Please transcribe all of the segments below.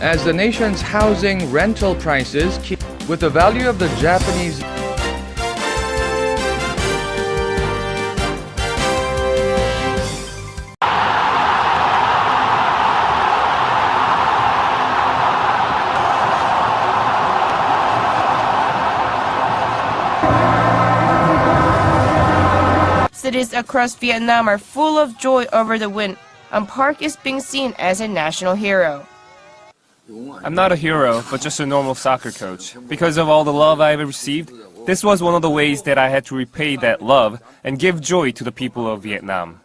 as the nation's housing rental prices keep with the value of the Japanese Cities across Vietnam are full of joy over the win, and Park is being seen as a national hero. I'm not a hero, but just a normal soccer coach. Because of all the love I've received, this was one of the ways that I had to repay that love and give joy to the people of Vietnam.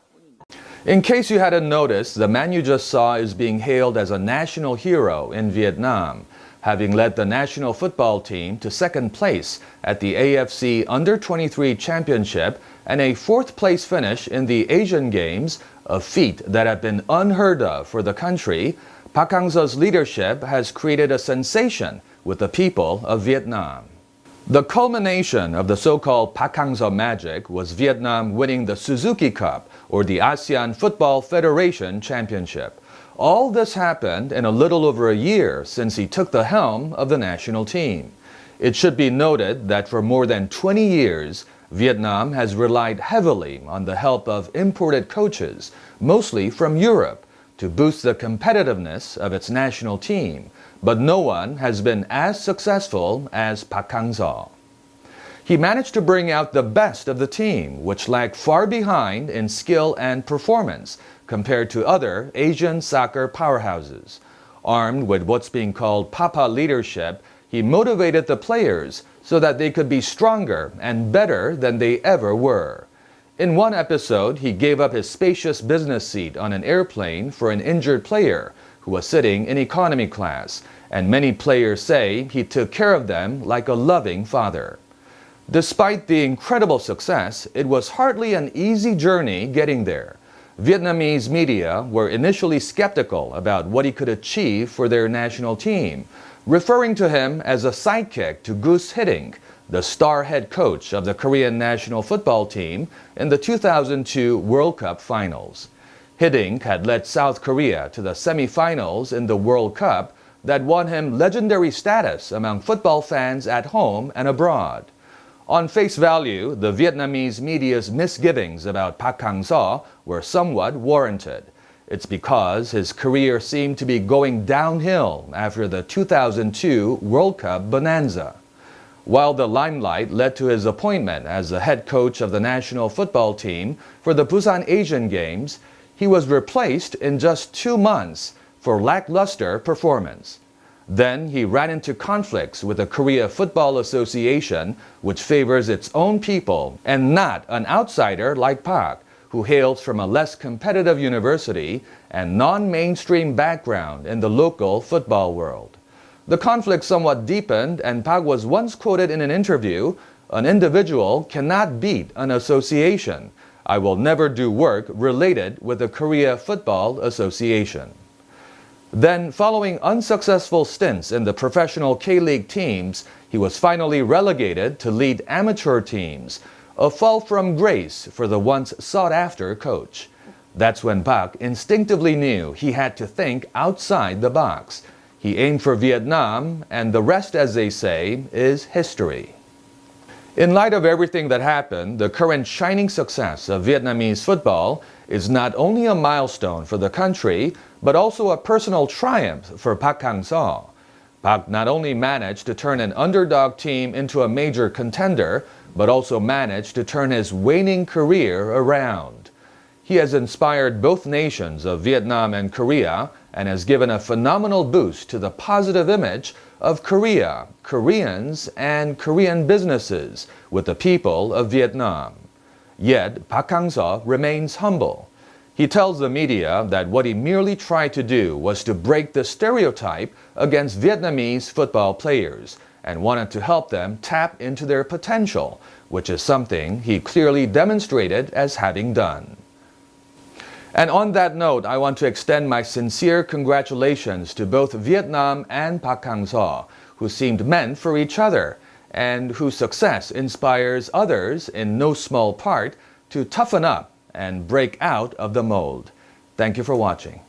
In case you hadn't noticed, the man you just saw is being hailed as a national hero in Vietnam, having led the national football team to second place at the AFC Under-23 Championship and a fourth-place finish in the Asian Games, a feat that had been unheard of for the country. Park Hang-seo's leadership has created a sensation with the people of Vietnam. The culmination of the so-called Park Hang-seo magic was Vietnam winning the Suzuki Cup, or the ASEAN Football Federation Championship. All this happened in a little over a year since he took the helm of the national team. It should be noted that for more than 20 years, Vietnam has relied heavily on the help of imported coaches, mostly from Europe, to boost the competitiveness of its national team, but no one has been as successful as Park Hang-seo. He managed to bring out the best of the team, which lagged far behind in skill and performance compared to other Asian soccer powerhouses. Armed with what's being called Papa leadership, he motivated the players so that they could be stronger and better than they ever were. In one episode, he gave up his spacious business seat on an airplane for an injured player who was sitting in economy class, and many players say he took care of them like a loving father. Despite the incredible success, it was hardly an easy journey getting there. Vietnamese media were initially skeptical about what he could achieve for their national team, referring to him as a sidekick to Goose Hiddink, the star head coach of the Korean national football team in the 2002 World Cup finals. Hiddink had led South Korea to the semi-finals in the World Cup that won him legendary status among football fans at home and abroad. On face value, the Vietnamese media's misgivings about Park Hang-seo were somewhat warranted. It's because his career seemed to be going downhill after the 2002 World Cup bonanza. While the limelight led to his appointment as the head coach of the national football team for the Busan Asian Games, he was replaced in just 2 months for lackluster performance. Then he ran into conflicts with the Korea Football Association, which favors its own people and not an outsider like Park, who hails from a less competitive university and non-mainstream background in the local football world. The conflict somewhat deepened, and Park was once quoted in an interview, "An individual cannot beat an association. I will never do work related with the Korea Football Association." Then, following unsuccessful stints in the professional K-League teams, he was finally relegated to lead amateur teams, a fall from grace for the once sought-after coach. That's when Park instinctively knew he had to think outside the box. He aimed for Vietnam, and the rest, as they say, is history. In light of everything that happened, the current shining success of Vietnamese football is not only a milestone for the country, but also a personal triumph for Park Hang-seo. Park not only managed to turn an underdog team into a major contender, but also managed to turn his waning career around. He has inspired both nations of Vietnam and Korea and has given a phenomenal boost to the positive image of Korea, Koreans, and Korean businesses with the people of Vietnam. Yet, Park Hang-seo remains humble. He tells the media that what he merely tried to do was to break the stereotype against Vietnamese football players and wanted to help them tap into their potential, which is something he clearly demonstrated as having done. And on that note, I want to extend my sincere congratulations to both Vietnam and Park Hang-seo, who seemed meant for each other, and whose success inspires others, in no small part, to toughen up and break out of the mold. Thank you for watching.